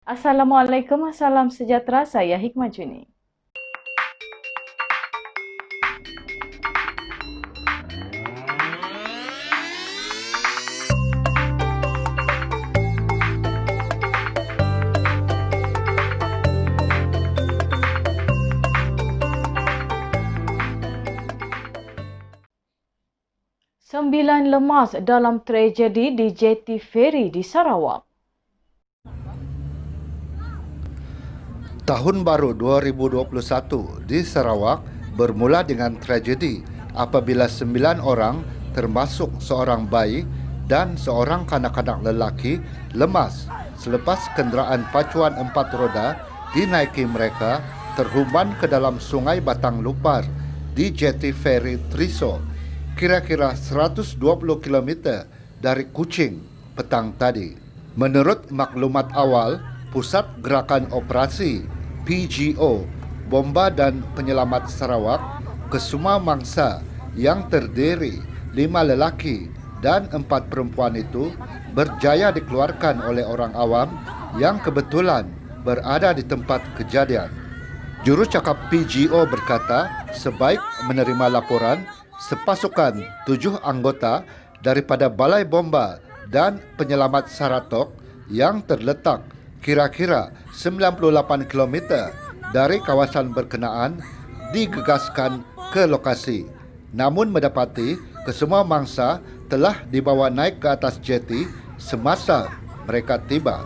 Assalamualaikum, salam sejahtera. Saya Hikmah Juni. Sembilan lemas dalam tragedi di Jeti Ferry di Sarawak. Tahun baru 2021 di Sarawak bermula dengan tragedi apabila 9 orang termasuk seorang bayi dan seorang kanak-kanak lelaki lemas selepas kenderaan pacuan 4 roda dinaiki mereka terhumban ke dalam sungai Batang Lupar di Jeti Ferry Triso, kira-kira 120 km dari Kuching petang tadi. Menurut maklumat awal, Pusat Gerakan Operasi PGO Bomba dan Penyelamat Sarawak, kesemua mangsa yang terdiri 5 lelaki dan 4 perempuan itu berjaya dikeluarkan oleh orang awam yang kebetulan berada di tempat kejadian. Jurucakap PGO berkata, sebaik menerima laporan, sepasukan 7 anggota daripada Balai Bomba dan Penyelamat Saratok yang terletak kira-kira 98 km dari kawasan berkenaan digegaskan ke lokasi. Namun mendapati kesemua mangsa telah dibawa naik ke atas jeti semasa mereka tiba.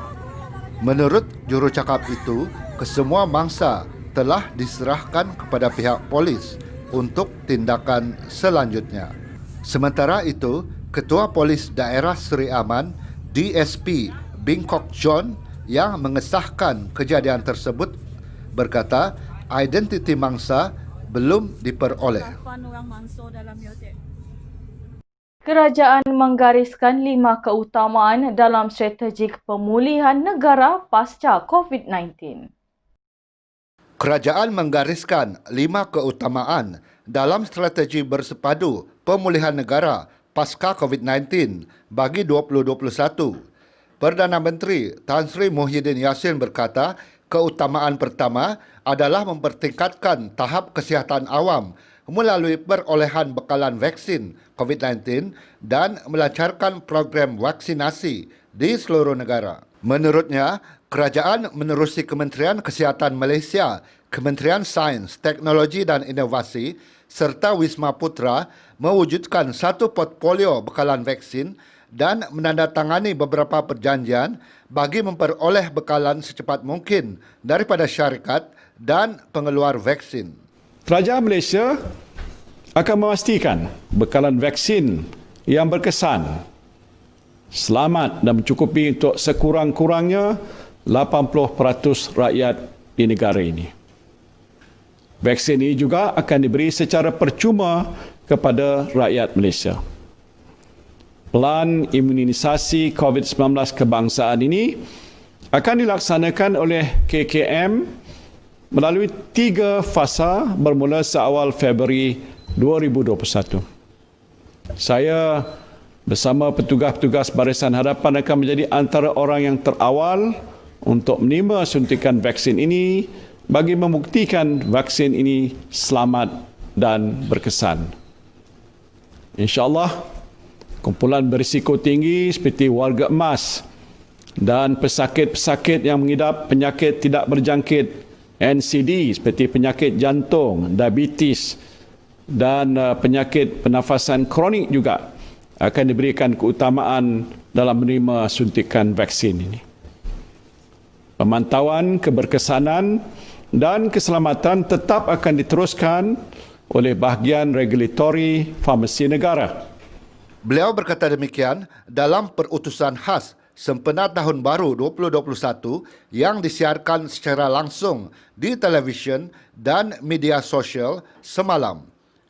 Menurut jurucakap itu, kesemua mangsa telah diserahkan kepada pihak polis untuk tindakan selanjutnya. Sementara itu, Ketua Polis Daerah Seri Aman, DSP Bingkok John, yang mengesahkan kejadian tersebut berkata identiti mangsa belum diperoleh. Kerajaan menggariskan 5 keutamaan dalam strategi pemulihan negara pasca COVID-19. Kerajaan menggariskan 5 keutamaan dalam strategi bersepadu pemulihan negara pasca COVID-19 bagi 2021. Perdana Menteri Tan Sri Muhyiddin Yassin berkata, keutamaan pertama adalah mempertingkatkan tahap kesihatan awam melalui perolehan bekalan vaksin COVID-19 dan melancarkan program vaksinasi di seluruh negara. Menurutnya, kerajaan menerusi Kementerian Kesihatan Malaysia, Kementerian Sains, Teknologi dan Inovasi serta Wisma Putra mewujudkan satu portfolio bekalan vaksin dan menandatangani beberapa perjanjian bagi memperoleh bekalan secepat mungkin daripada syarikat dan pengeluar vaksin. Kerajaan Malaysia akan memastikan bekalan vaksin yang berkesan, selamat dan mencukupi untuk sekurang-kurangnya 80% rakyat di negara ini. Vaksin ini juga akan diberi secara percuma kepada rakyat Malaysia. Pelan imunisasi COVID-19 kebangsaan ini akan dilaksanakan oleh KKM melalui 3 fasa bermula seawal Februari 2021. Saya bersama petugas-petugas Barisan Hadapan akan menjadi antara orang yang terawal untuk menerima suntikan vaksin ini bagi membuktikan vaksin ini selamat dan berkesan. InsyaAllah, kumpulan berisiko tinggi seperti warga emas dan pesakit-pesakit yang mengidap penyakit tidak berjangkit NCD seperti penyakit jantung, diabetes dan penyakit pernafasan kronik juga akan diberikan keutamaan dalam menerima suntikan vaksin ini. Pemantauan keberkesanan dan keselamatan tetap akan diteruskan oleh bahagian regulatory farmasi negara. Beliau berkata demikian dalam perutusan khas sempena Tahun Baru 2021 yang disiarkan secara langsung di televisyen dan media sosial semalam.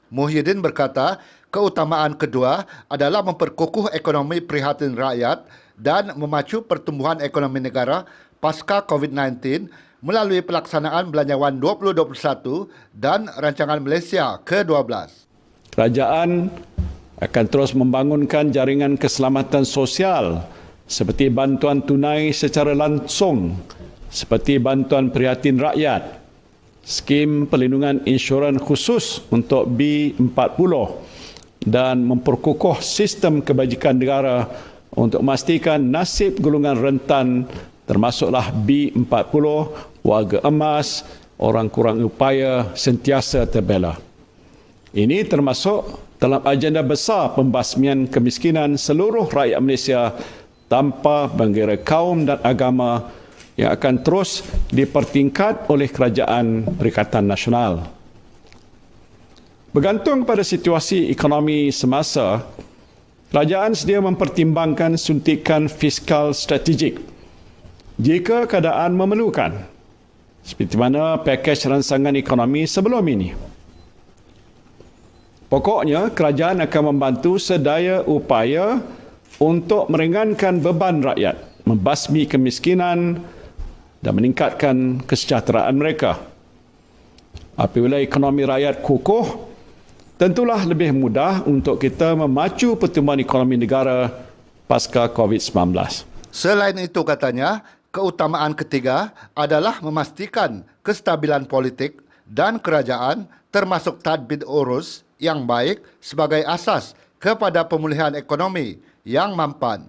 Muhyiddin berkata, keutamaan kedua adalah memperkukuh ekonomi prihatin rakyat dan memacu pertumbuhan ekonomi negara pasca COVID-19 melalui pelaksanaan Belanjawan 2021 dan Rancangan Malaysia ke-12. Kerajaan akan terus membangunkan jaringan keselamatan sosial seperti bantuan tunai secara langsung seperti bantuan prihatin rakyat, skim perlindungan insurans khusus untuk B40 dan memperkukuh sistem kebajikan negara untuk memastikan nasib golongan rentan termasuklah B40, warga emas, orang kurang upaya sentiasa terbela. Ini termasuk dalam agenda besar pembasmian kemiskinan seluruh rakyat Malaysia tanpa mengira kaum dan agama yang akan terus dipertingkat oleh Kerajaan Perikatan Nasional. Bergantung pada situasi ekonomi semasa, kerajaan sedia mempertimbangkan suntikan fiskal strategik jika keadaan memerlukan, seperti mana pakej rangsangan ekonomi sebelum ini. Pokoknya, kerajaan akan membantu sedaya upaya untuk meringankan beban rakyat, membasmi kemiskinan dan meningkatkan kesejahteraan mereka. Apabila ekonomi rakyat kukuh, tentulah lebih mudah untuk kita memacu pertumbuhan ekonomi negara pasca COVID-19. Selain itu katanya, keutamaan ketiga adalah memastikan kestabilan politik dan kerajaan termasuk tadbir urus yang baik sebagai asas kepada pemulihan ekonomi yang mampan.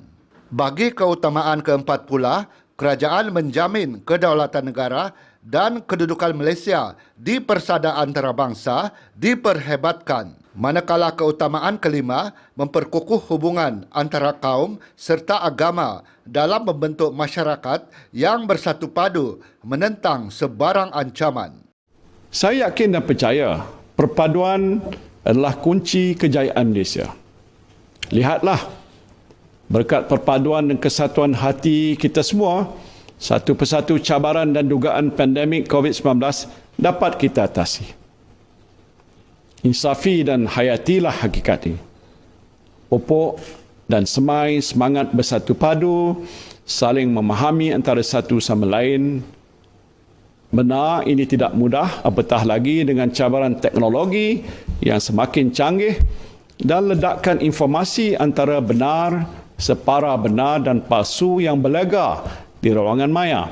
Bagi keutamaan keempat pula, kerajaan menjamin kedaulatan negara dan kedudukan Malaysia di persada antarabangsa diperhebatkan. Manakala keutamaan kelima memperkukuh hubungan antara kaum serta agama dalam membentuk masyarakat yang bersatu padu menentang sebarang ancaman. Saya yakin dan percaya perpaduan adalah kunci kejayaan Malaysia. Lihatlah, berkat perpaduan dan kesatuan hati kita semua, satu persatu cabaran dan dugaan pandemik COVID-19 dapat kita atasi. Insafi dan hayatilah hakikat ini. Pupuk dan semai semangat bersatu padu, saling memahami antara satu sama lain. Benar, ini tidak mudah, apatah lagi dengan cabaran teknologi yang semakin canggih dan ledakan informasi antara benar, separa benar dan palsu yang berlega di ruangan maya.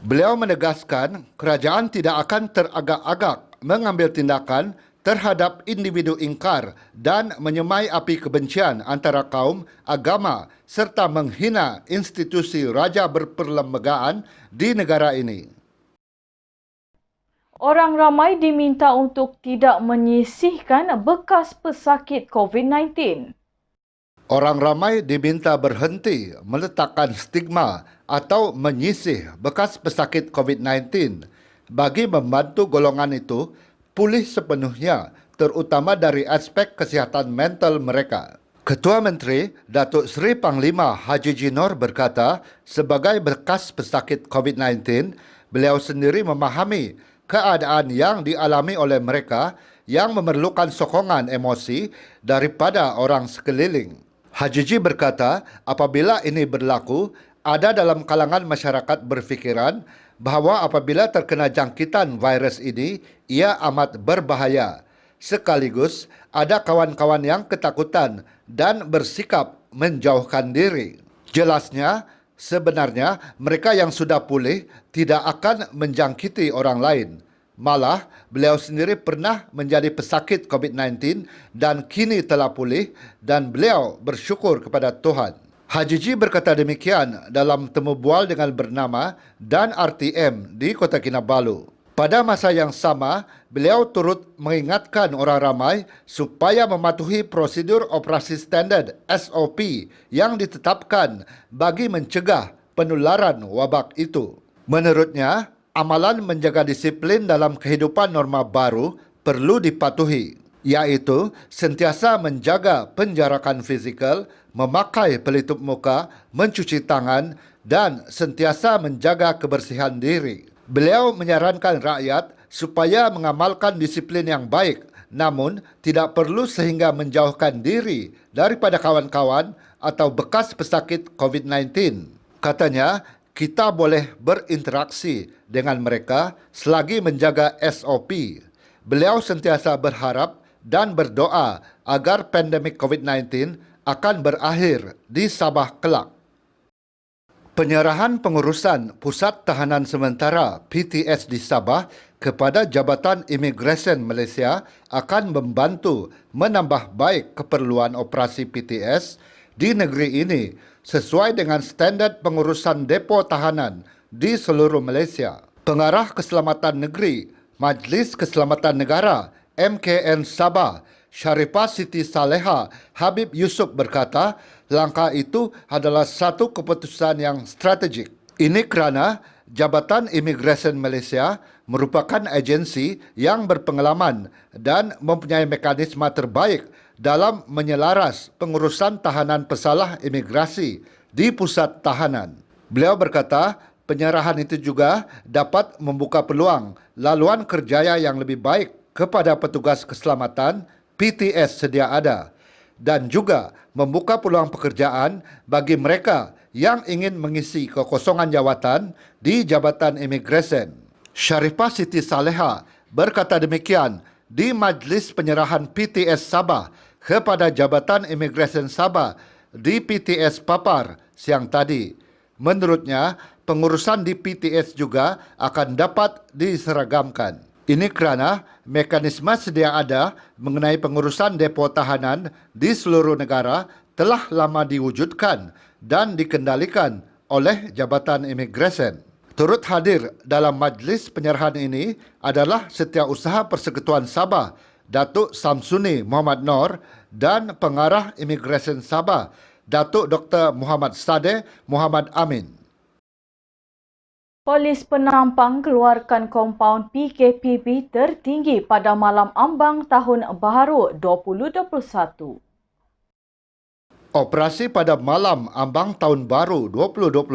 Beliau menegaskan kerajaan tidak akan teragak-agak mengambil tindakan terhadap individu ingkar dan menyemai api kebencian antara kaum, agama serta menghina institusi raja berperlembagaan di negara ini. Orang ramai diminta untuk tidak menyisihkan bekas pesakit COVID-19. Orang ramai diminta berhenti meletakkan stigma atau menyisih bekas pesakit COVID-19 bagi membantu golongan itu pulih sepenuhnya, terutama dari aspek kesihatan mental mereka. Ketua Menteri Datuk Seri Panglima Haji Jinor berkata, sebagai bekas pesakit COVID-19, beliau sendiri memahami keadaan yang dialami oleh mereka yang memerlukan sokongan emosi daripada orang sekeliling. Haji Ji berkata, apabila ini berlaku, ada dalam kalangan masyarakat berfikiran bahawa apabila terkena jangkitan virus ini, ia amat berbahaya. Sekaligus, ada kawan-kawan yang ketakutan dan bersikap menjauhkan diri. Jelasnya, sebenarnya mereka yang sudah pulih tidak akan menjangkiti orang lain. Malah, beliau sendiri pernah menjadi pesakit COVID-19 dan kini telah pulih dan beliau bersyukur kepada Tuhan. Haji Ji berkata demikian dalam temu bual dengan bernama Dan RTM di Kota Kinabalu. Pada masa yang sama, beliau turut mengingatkan orang ramai supaya mematuhi prosedur operasi standard SOP yang ditetapkan bagi mencegah penularan wabak itu. Menurutnya, amalan menjaga disiplin dalam kehidupan norma baru perlu dipatuhi, iaitu sentiasa menjaga penjarakan fizikal, memakai pelitup muka, mencuci tangan dan sentiasa menjaga kebersihan diri. Beliau menyarankan rakyat supaya mengamalkan disiplin yang baik, namun tidak perlu sehingga menjauhkan diri daripada kawan-kawan atau bekas pesakit COVID-19. Katanya, kita boleh berinteraksi dengan mereka selagi menjaga SOP. Beliau sentiasa berharap dan berdoa agar pandemik COVID-19 akan berakhir di Sabah kelak. Penyerahan pengurusan Pusat Tahanan Sementara PTS di Sabah kepada Jabatan Imigresen Malaysia akan membantu menambah baik keperluan operasi PTS di negeri ini sesuai dengan standard pengurusan depo tahanan di seluruh Malaysia. Pengarah Keselamatan Negeri Majlis Keselamatan Negara MKN Sabah Sharifah Siti Saleha Habib Yusof berkata, langkah itu adalah satu keputusan yang strategik. Ini kerana Jabatan Imigresen Malaysia merupakan agensi yang berpengalaman dan mempunyai mekanisme terbaik dalam menyelaras pengurusan tahanan pesalah imigrasi di pusat tahanan. Beliau berkata, penyerahan itu juga dapat membuka peluang laluan kerjaya yang lebih baik kepada petugas keselamatan PTS sedia ada dan juga membuka peluang pekerjaan bagi mereka yang ingin mengisi kekosongan jawatan di Jabatan Imigresen. Sharifah Siti Saleha berkata demikian di Majlis Penyerahan PTS Sabah kepada Jabatan Imigresen Sabah di PTS Papar siang tadi. Menurutnya, pengurusan di PTS juga akan dapat diseragamkan. Ini kerana mekanisme sedia ada mengenai pengurusan depo tahanan di seluruh negara telah lama diwujudkan dan dikendalikan oleh Jabatan Imigresen. Turut hadir dalam majlis penyerahan ini adalah Setiausaha Persekutuan Sabah, Datuk Samsuni Muhammad Nor dan Pengarah Imigresen Sabah, Datuk Dr. Muhammad Sadeh Muhammad Amin. Polis Penampang keluarkan kompaun PKPB tertinggi pada malam ambang Tahun Baharu 2021. Operasi pada malam ambang Tahun Baru 2021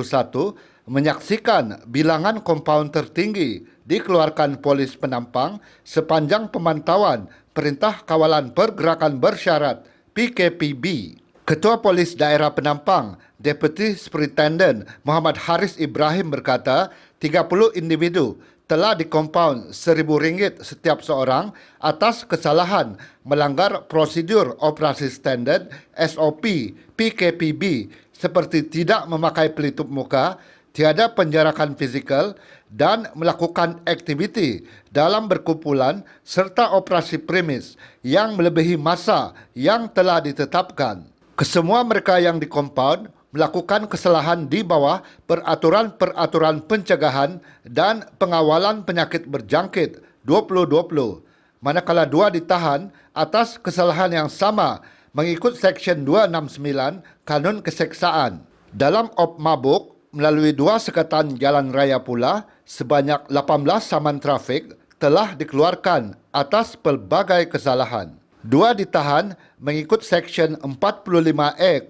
menyaksikan bilangan kompaun tertinggi dikeluarkan Polis Penampang sepanjang pemantauan Perintah Kawalan Pergerakan Bersyarat PKPB. Ketua Polis Daerah Penampang, Deputy Superintendent Muhammad Haris Ibrahim berkata, 30 individu telah dikompaun RM1,000 setiap seorang atas kesalahan melanggar prosedur operasi standard SOP PKPB seperti tidak memakai pelitup muka, tiada penjarakan fizikal dan melakukan aktiviti dalam berkumpulan serta operasi premis yang melebihi masa yang telah ditetapkan. Kesemua mereka yang dikompaun melakukan kesalahan di bawah peraturan-peraturan pencegahan dan pengawalan penyakit berjangkit 2020, manakala 2 ditahan atas kesalahan yang sama mengikut Seksyen 269 Kanun Keseksaan. Dalam op mabuk, melalui 2 sekatan jalan raya pula, sebanyak 18 saman trafik telah dikeluarkan atas pelbagai kesalahan. 2 ditahan mengikut Seksyen 45E-1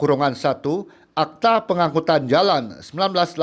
Akta Pengangkutan Jalan 1987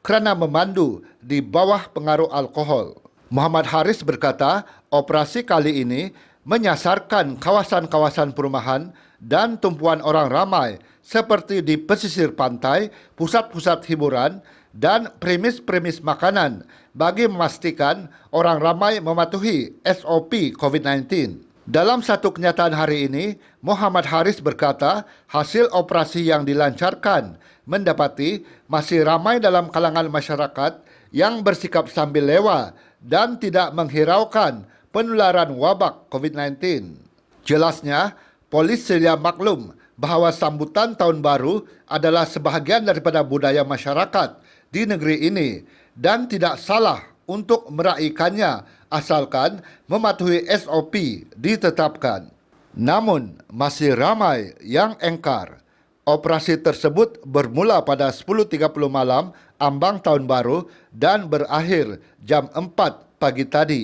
kerana memandu di bawah pengaruh alkohol. Muhammad Haris berkata, operasi kali ini menyasarkan kawasan-kawasan perumahan dan tumpuan orang ramai seperti di pesisir pantai, pusat-pusat hiburan dan premis-premis makanan bagi memastikan orang ramai mematuhi SOP COVID-19. Dalam satu kenyataan hari ini, Muhammad Haris berkata hasil operasi yang dilancarkan mendapati masih ramai dalam kalangan masyarakat yang bersikap sambil lewa dan tidak menghiraukan penularan wabak COVID-19. Jelasnya, polis sedia maklum bahawa sambutan Tahun Baru adalah sebahagian daripada budaya masyarakat di negeri ini dan tidak salah untuk meraihkannya asalkan mematuhi SOP ditetapkan. Namun, masih ramai yang engkar. Operasi tersebut bermula pada 10.30 malam ambang Tahun Baru dan berakhir jam 4 pagi tadi.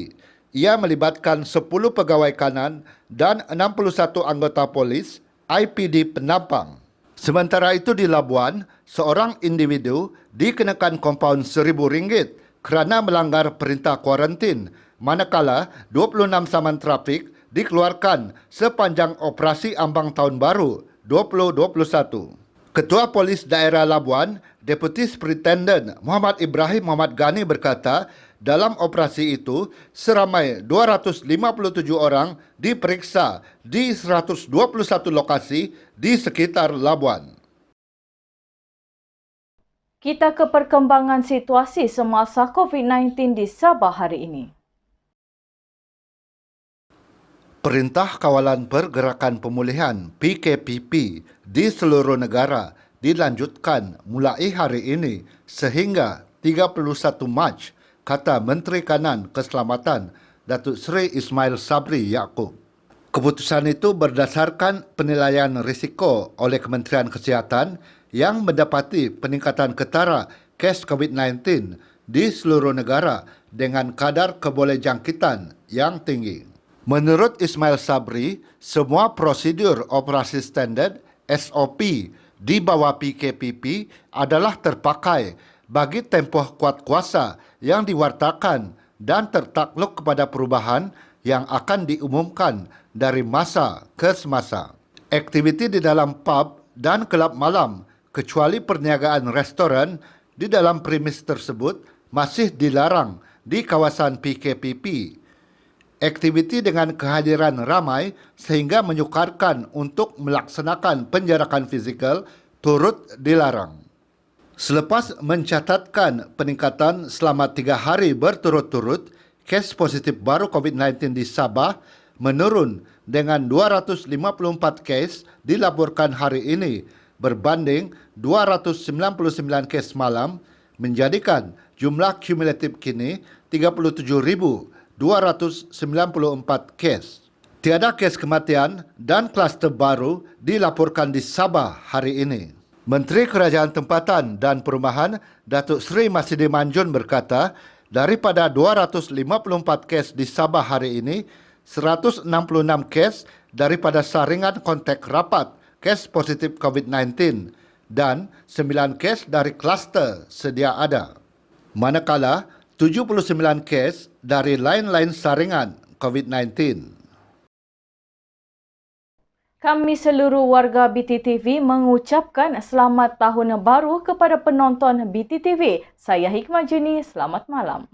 Ia melibatkan 10 pegawai kanan dan 61 anggota polis IPD Penampang. Sementara itu di Labuan, seorang individu dikenakan kompaun RM1,000 kerana melanggar perintah kuarantin, manakala 26 saman trafik dikeluarkan sepanjang operasi ambang Tahun Baru 2021. Ketua Polis Daerah Labuan, Deputy Superintendent Muhammad Ibrahim Muhammad Ghani berkata, dalam operasi itu seramai 257 orang diperiksa di 121 lokasi di sekitar Labuan. Kita ke perkembangan situasi semasa COVID-19 di Sabah hari ini. Perintah Kawalan Pergerakan Pemulihan PKPP di seluruh negara dilanjutkan mulai hari ini sehingga 31 Mac, kata Menteri Kanan Keselamatan Datuk Seri Ismail Sabri Yaakob. Keputusan itu berdasarkan penilaian risiko oleh Kementerian Kesihatan yang mendapati peningkatan ketara kes COVID-19 di seluruh negara dengan kadar kebolehjangkitan yang tinggi. Menurut Ismail Sabri, semua prosedur operasi standard SOP di bawah PKPP adalah terpakai bagi tempoh kuat kuasa yang diwartakan dan tertakluk kepada perubahan yang akan diumumkan dari masa ke semasa. Aktiviti di dalam pub dan kelab malam kecuali perniagaan restoran di dalam premis tersebut masih dilarang di kawasan PKPP. Aktiviti dengan kehadiran ramai sehingga menyukarkan untuk melaksanakan penjarakan fizikal turut dilarang. Selepas mencatatkan peningkatan selama 3 hari berturut-turut, kes positif baru COVID-19 di Sabah menurun dengan 254 kes dilaporkan hari ini berbanding 299 kes malam, menjadikan jumlah kumulatif kini 37,294 kes. Tiada kes kematian dan kluster baru dilaporkan di Sabah hari ini. Menteri Kerajaan Tempatan dan Perumahan Datuk Seri Masidi Manjun berkata, daripada 254 kes di Sabah hari ini, 166 kes daripada saringan kontak rapat kes positif COVID-19 dan 9 kes dari kluster sedia ada. Manakala 79 kes dari lain-lain saringan COVID-19. Kami seluruh warga BTTV mengucapkan selamat tahun baru kepada penonton BTTV. Saya Hikmah Juni, selamat malam.